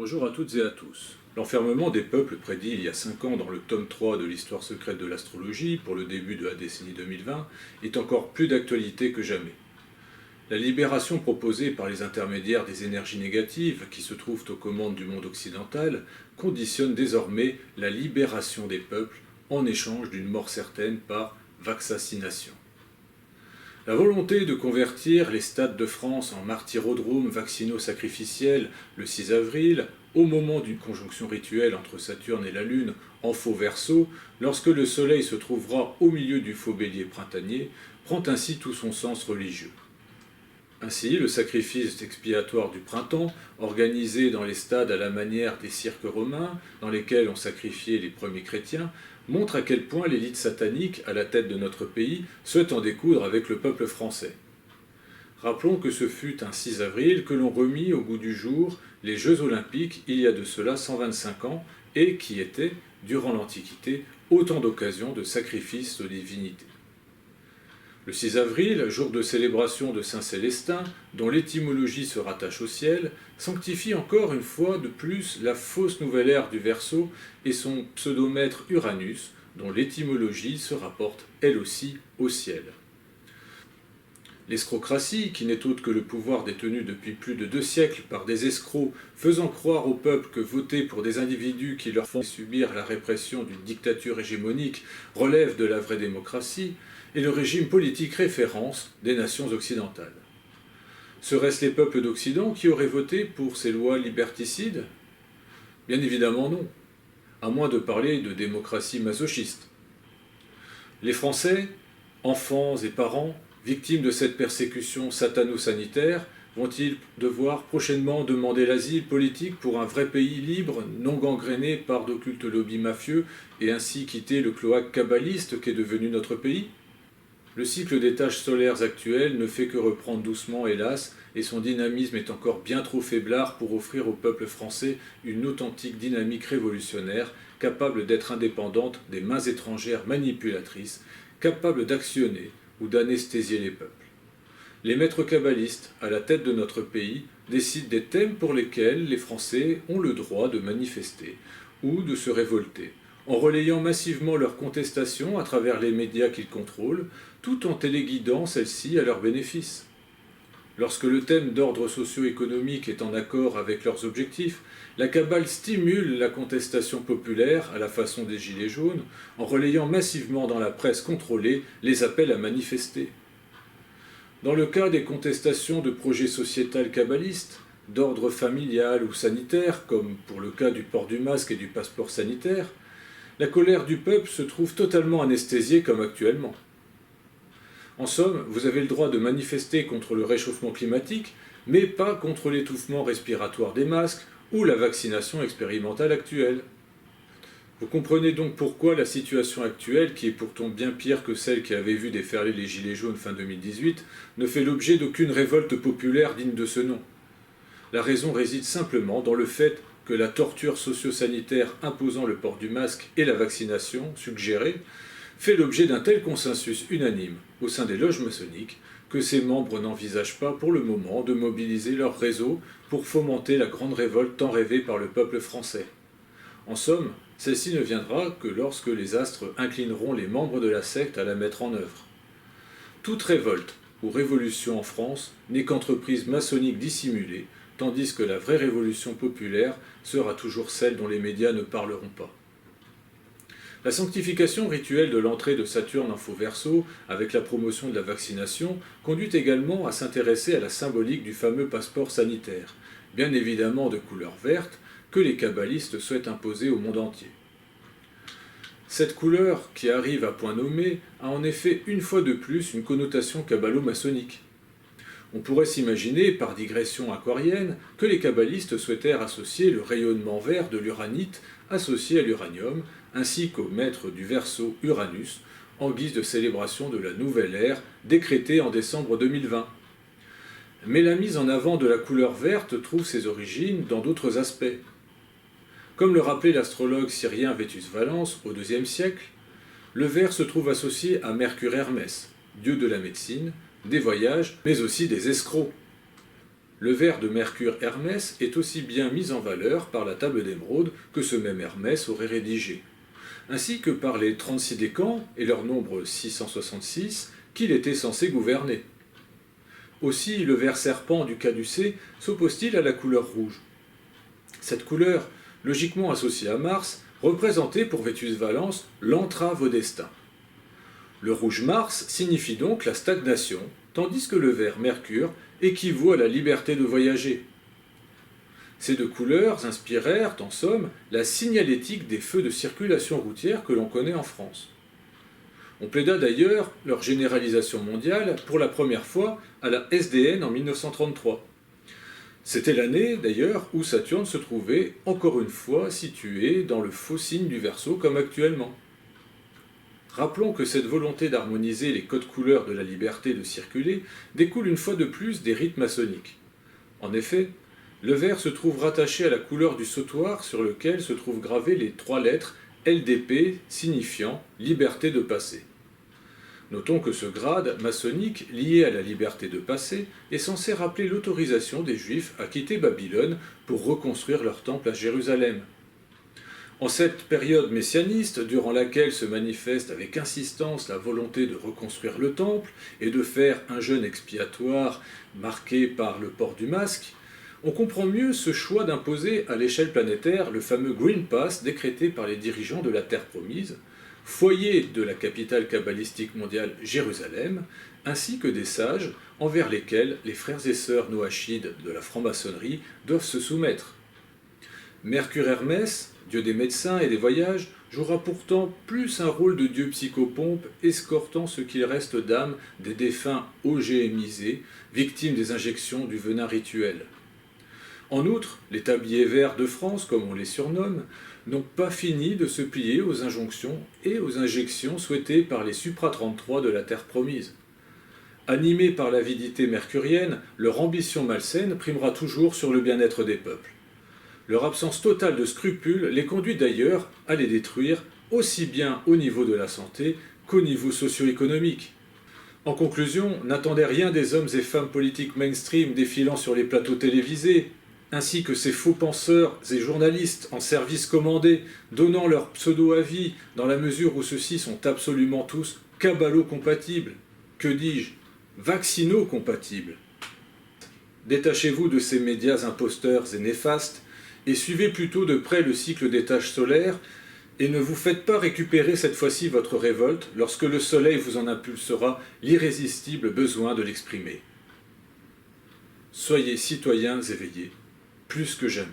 Bonjour à toutes et à tous. L'enfermement des peuples prédit il y a 5 ans dans le tome 3 de l'histoire secrète de l'astrologie pour le début de la décennie 2020 est encore plus d'actualité que jamais. La libération proposée par les intermédiaires des énergies négatives qui se trouvent aux commandes du monde occidental conditionne désormais la libération des peuples en échange d'une mort certaine par vaccination. La volonté de convertir les stades de France en martyrodromes vaccinaux-sacrificiels le 6 avril, au moment d'une conjonction rituelle entre Saturne et la Lune en faux Verseau, lorsque le Soleil se trouvera au milieu du faux Bélier printanier, prend ainsi tout son sens religieux. Ainsi, le sacrifice expiatoire du printemps, organisé dans les stades à la manière des cirques romains, dans lesquels on sacrifiait les premiers chrétiens, montre à quel point l'élite satanique, à la tête de notre pays, souhaite en découdre avec le peuple français. Rappelons que ce fut un 6 avril que l'on remit au goût du jour les Jeux Olympiques il y a de cela 125 ans et qui étaient, durant l'Antiquité, autant d'occasions de sacrifices aux divinités. Le 6 avril, jour de célébration de Saint Célestin, dont l'étymologie se rattache au ciel, sanctifie encore une fois de plus la fausse nouvelle ère du Verseau et son pseudomètre Uranus, dont l'étymologie se rapporte elle aussi au ciel. L'escrocratie, qui n'est autre que le pouvoir détenu depuis plus de 2 siècles par des escrocs faisant croire au peuple que voter pour des individus qui leur font subir la répression d'une dictature hégémonique relève de la vraie démocratie, est le régime politique référence des nations occidentales. Seraient-ce les peuples d'Occident qui auraient voté pour ces lois liberticides? Bien évidemment non, à moins de parler de démocratie masochiste. Les Français, enfants et parents, victimes de cette persécution satano-sanitaire, vont-ils devoir prochainement demander l'asile politique pour un vrai pays libre, non gangréné par d'occultes lobbies mafieux, et ainsi quitter le cloaque kabbaliste qu'est devenu notre pays? Le cycle des tâches solaires actuelles ne fait que reprendre doucement, hélas, et son dynamisme est encore bien trop faiblard pour offrir au peuple français une authentique dynamique révolutionnaire, capable d'être indépendante des mains étrangères manipulatrices, capable d'actionner ou d'anesthésier les peuples. Les maîtres kabbalistes, à la tête de notre pays, décident des thèmes pour lesquels les Français ont le droit de manifester ou de se révolter, en relayant massivement leurs contestations à travers les médias qu'ils contrôlent, tout en téléguidant celles-ci à leur bénéfice. Lorsque le thème d'ordre socio-économique est en accord avec leurs objectifs, la Kabbale stimule la contestation populaire à la façon des Gilets jaunes, en relayant massivement dans la presse contrôlée les appels à manifester. Dans le cas des contestations de projets sociétals kabbalistes, d'ordre familial ou sanitaire, comme pour le cas du port du masque et du passeport sanitaire, la colère du peuple se trouve totalement anesthésiée comme actuellement. En somme, vous avez le droit de manifester contre le réchauffement climatique, mais pas contre l'étouffement respiratoire des masques ou la vaccination expérimentale actuelle. Vous comprenez donc pourquoi la situation actuelle, qui est pourtant bien pire que celle qui avait vu déferler les Gilets jaunes fin 2018, ne fait l'objet d'aucune révolte populaire digne de ce nom. La raison réside simplement dans le fait que la torture socio-sanitaire imposant le port du masque et la vaccination suggérée fait l'objet d'un tel consensus unanime au sein des loges maçonniques que ses membres n'envisagent pas pour le moment de mobiliser leur réseau pour fomenter la grande révolte tant rêvée par le peuple français. En somme, celle-ci ne viendra que lorsque les astres inclineront les membres de la secte à la mettre en œuvre. Toute révolte ou révolution en France n'est qu'entreprise maçonnique dissimulée, tandis que la vraie révolution populaire sera toujours celle dont les médias ne parleront pas. La sanctification rituelle de l'entrée de Saturne en faux Verseau, avec la promotion de la vaccination, conduit également à s'intéresser à la symbolique du fameux passeport sanitaire, bien évidemment de couleur verte, que les kabbalistes souhaitent imposer au monde entier. Cette couleur, qui arrive à point nommé, a en effet une fois de plus une connotation kabbalo-maçonnique. On pourrait s'imaginer, par digression aquarienne, que les kabbalistes souhaitèrent associer le rayonnement vert de l'uranite associé à l'uranium, ainsi qu'au maître du Verseau Uranus, en guise de célébration de la nouvelle ère décrétée en décembre 2020. Mais la mise en avant de la couleur verte trouve ses origines dans d'autres aspects. Comme le rappelait l'astrologue syrien Vétus Valens au IIe siècle, le vert se trouve associé à Mercure Hermès, dieu de la médecine, des voyages, mais aussi des escrocs. le ver de Mercure Hermès est aussi bien mis en valeur par la table d'émeraude que ce même Hermès aurait rédigé, ainsi que par les 36 décans et leur nombre 666 qu'il était censé gouverner. Aussi, le ver serpent du caducée s'oppose-t-il à la couleur rouge. Cette couleur, logiquement associée à Mars, représentait pour Vétus Valence l'entrave au destin. Le rouge Mars signifie donc la stagnation, tandis que le vert Mercure équivaut à la liberté de voyager. Ces deux couleurs inspirèrent, en somme, la signalétique des feux de circulation routière que l'on connaît en France. On plaida d'ailleurs leur généralisation mondiale pour la première fois à la SDN en 1933. C'était l'année, d'ailleurs, où Saturne se trouvait, encore une fois, situé dans le faux signe du Verseau comme actuellement. Rappelons que cette volonté d'harmoniser les codes couleurs de la liberté de circuler découle une fois de plus des rites maçonniques. En effet, le vert se trouve rattaché à la couleur du sautoir sur lequel se trouvent gravées les 3 lettres LDP signifiant liberté de passer. Notons que ce grade maçonnique, lié à la liberté de passer, est censé rappeler l'autorisation des Juifs à quitter Babylone pour reconstruire leur temple à Jérusalem. En cette période messianiste, durant laquelle se manifeste avec insistance la volonté de reconstruire le temple et de faire un jeûne expiatoire marqué par le port du masque, on comprend mieux ce choix d'imposer à l'échelle planétaire le fameux Green Pass décrété par les dirigeants de la Terre Promise, foyer de la capitale kabbalistique mondiale Jérusalem, ainsi que des sages envers lesquels les frères et sœurs noachides de la franc-maçonnerie doivent se soumettre. Mercure Hermès, dieu des médecins et des voyages, jouera pourtant plus un rôle de dieu psychopompe, escortant ce qu'il reste d'âme des défunts OGMisés, victimes des injections du venin rituel. En outre, les tabliers verts de France, comme on les surnomme, n'ont pas fini de se plier aux injonctions et aux injections souhaitées par les supra-33 de la Terre Promise. Animés par l'avidité mercurienne, leur ambition malsaine primera toujours sur le bien-être des peuples. Leur absence totale de scrupules les conduit d'ailleurs à les détruire aussi bien au niveau de la santé qu'au niveau socio-économique. En conclusion, n'attendez rien des hommes et femmes politiques mainstream défilant sur les plateaux télévisés, ainsi que ces faux penseurs et journalistes en service commandé, donnant leur pseudo-avis dans la mesure où ceux-ci sont absolument tous kabbalo-compatibles, que dis-je, vaccino-compatibles. Détachez-vous de ces médias imposteurs et néfastes, et suivez plutôt de près le cycle des tâches solaires, et ne vous faites pas récupérer cette fois-ci votre révolte lorsque le soleil vous en impulsera l'irrésistible besoin de l'exprimer. Soyez citoyens éveillés, plus que jamais.